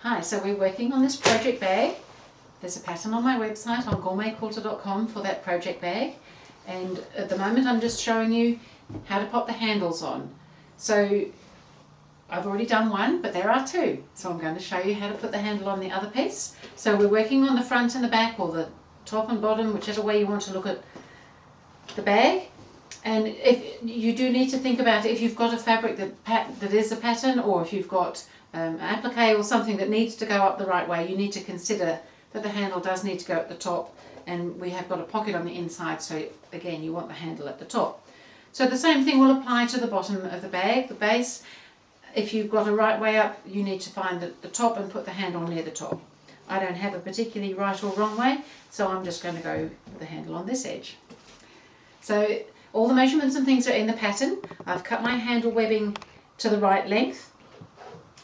Hi, so we're working on this project bag. There's a pattern on my website on GourmetQuilter.com for that project bag, and at the moment I'm just showing you how to pop the handles on. So I've already done one, but there are two, so I'm going to show you how to put the handle on the other piece. So we're working on the front and the back, or the top and bottom, whichever way you want to look at the bag. And if you do need to think about if you've got a fabric that is a pattern, or if you've got an applique or something that needs to go up the right way, you need to consider that the handle does need to go at the top, and we have got a pocket on the inside, so again you want the handle at the top. So the same thing will apply to the bottom of the bag, the base. If you've got a right way up, you need to find the top and put the handle near the top. I don't have a particularly right or wrong way, so I'm just going to go with the handle on this edge. So all the measurements and things are in the pattern. I've cut my handle webbing to the right length.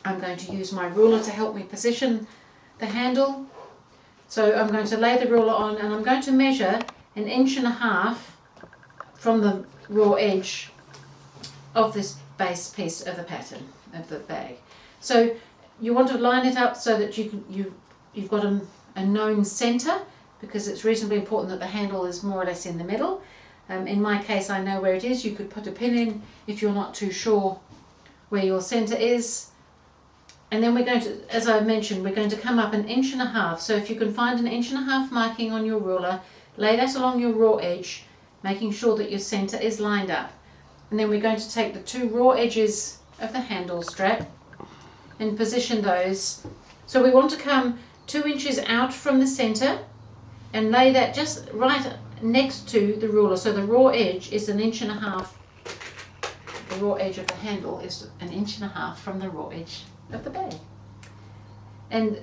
I'm going to use my ruler to help me position the handle. So I'm going to lay the ruler on, and I'm going to measure 1.5 inches from the raw edge of this base piece of the pattern of the bag. So you want to line it up so that you've got a known centre, because it's reasonably important that the handle is more or less in the middle. In my case, I know where it is. You could put a pin in if you're not too sure where your centre is. And then we're going to, as I mentioned, we're going to come up 1.5 inches. So if you can find 1.5 inches marking on your ruler, lay that along your raw edge, making sure that your centre is lined up. And then we're going to take the two raw edges of the handle strap and position those. So we want to come 2 inches out from the centre and lay that just right next to the ruler. So the raw edge is 1.5 inches. The raw edge of the handle is 1.5 inches from the raw edge of the bag. And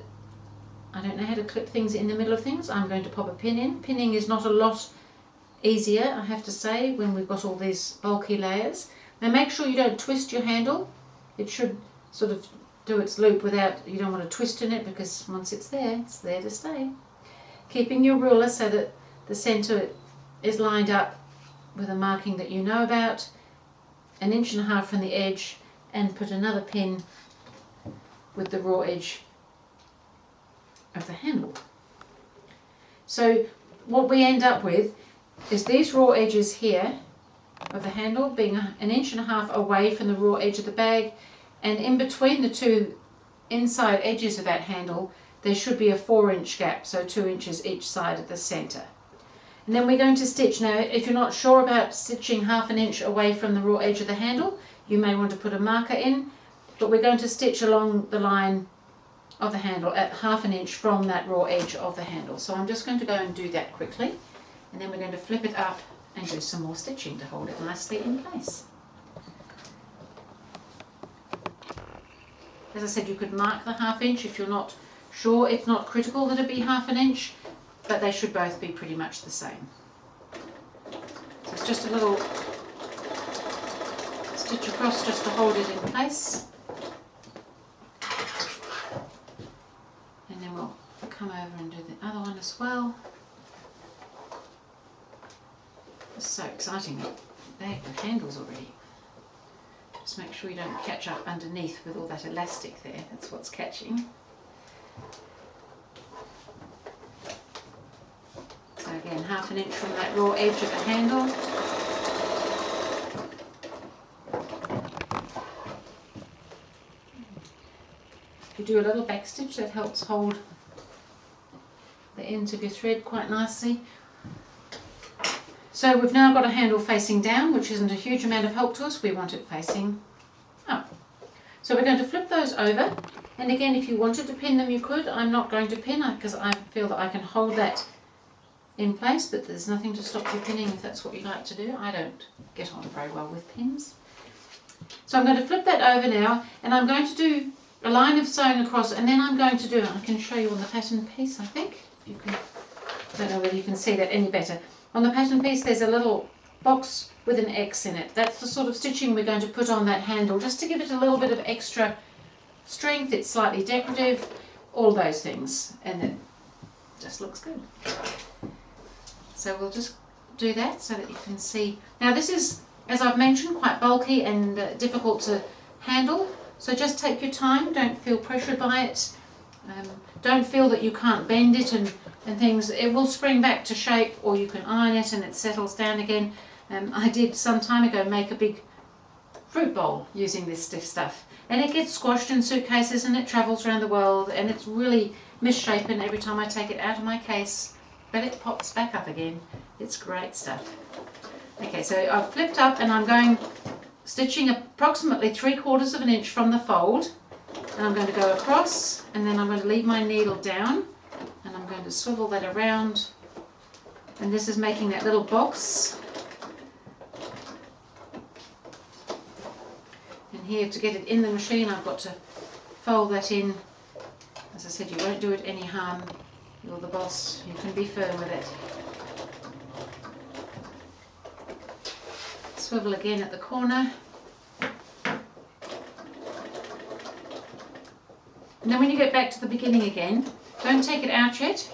I don't know how to clip things in the middle of things. I'm going to pop a pin in. Pinning is not a lot easier, I have to say, when we've got all these bulky layers. Now make sure you don't twist your handle. It should sort of do its loop without, you don't want to twist in it, because once it's there to stay. Keeping your ruler so that the centre is lined up with a marking that you know about, 1.5 inches from the edge, and put another pin with the raw edge of the handle. So what we end up with is these raw edges here of the handle being 1.5 inches away from the raw edge of the bag, and in between the two inside edges of that handle there should be a 4-inch gap, so 2 inches each side of the centre. And then we're going to stitch. Now if you're not sure about stitching 1/2 inch away from the raw edge of the handle, you may want to put a marker in, but we're going to stitch along the line of the handle at 1/2 inch from that raw edge of the handle. So I'm just going to go and do that quickly, and then we're going to flip it up and do some more stitching to hold it nicely in place. As I said, you could mark the 1/2 inch if you're not sure. It's not critical that it be 1/2 inch, but they should both be pretty much the same. So it's just a little stitch across just to hold it in place. And then we'll come over and do the other one as well. It's so exciting, bag with handles already. Just make sure you don't catch up underneath with all that elastic there, that's what's catching. So again, 1/2 inch from that raw edge of the handle. If you do a little back stitch, that helps hold the ends of your thread quite nicely. So we've now got a handle facing down, which isn't a huge amount of help to us. We want it facing up. So we're going to flip those over, and again, if you wanted to pin them you could. I'm not going to pin because I feel that I can hold that in place, but there's nothing to stop you pinning if that's what you like to do. I don't get on very well with pins. So I'm going to flip that over now, and I'm going to do a line of sewing across, and then I'm going to do, I can show you on the pattern piece, I think. You can, I don't know whether you can see that any better. On the pattern piece there's a little box with an X in it. That's the sort of stitching we're going to put on that handle, just to give it a little bit of extra strength. It's slightly decorative, all those things, and it just looks good. So we'll just do that so that you can see. Now this is, as I've mentioned, quite bulky and difficult to handle, so just take your time, don't feel pressured by it. Don't feel that you can't bend it and things. It will spring back to shape, or you can iron it and it settles down again. I did some time ago make a big fruit bowl using this stiff stuff, and it gets squashed in suitcases and it travels around the world, and it's really misshapen every time I take it out of my case, but it pops back up again. It's great stuff. Okay, so I've flipped up and I'm going stitching approximately 3/4 of an inch from the fold, and I'm going to go across, and then I'm going to leave my needle down and I'm going to swivel that around, and this is making that little box. And here, to get it in the machine, I've got to fold that in. As I said, you won't do it any harm. You're the boss. You can be firm with it. Swivel again at the corner. And then when you get back to the beginning again, don't take it out yet.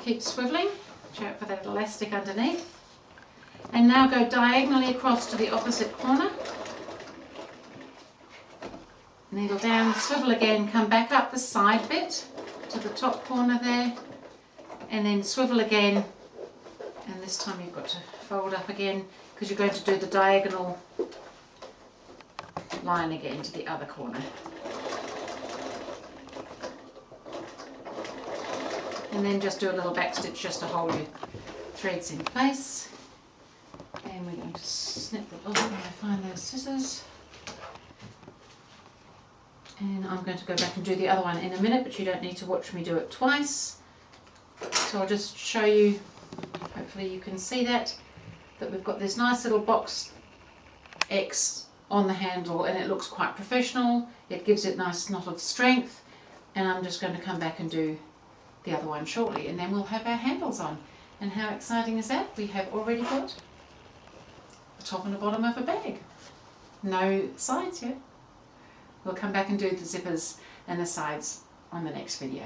Keep swiveling. Watch out for that elastic underneath. And now go diagonally across to the opposite corner. Needle down, swivel again, come back up the side bit to the top corner there, and then swivel again, and this time you've got to fold up again because you're going to do the diagonal line again to the other corner. And then just do a little back stitch just to hold your threads in place. And we're going to snip it off when I find those scissors. And I'm going to go back and do the other one in a minute, but you don't need to watch me do it twice. So I'll just show you, hopefully you can see that we've got this nice little box X on the handle, and it looks quite professional. It gives it a nice knot of strength, and I'm just going to come back and do the other one shortly, and then we'll have our handles on. And how exciting is that? We have already got the top and the bottom of a bag. No sides yet. We'll come back and do the zippers and the sides on the next video.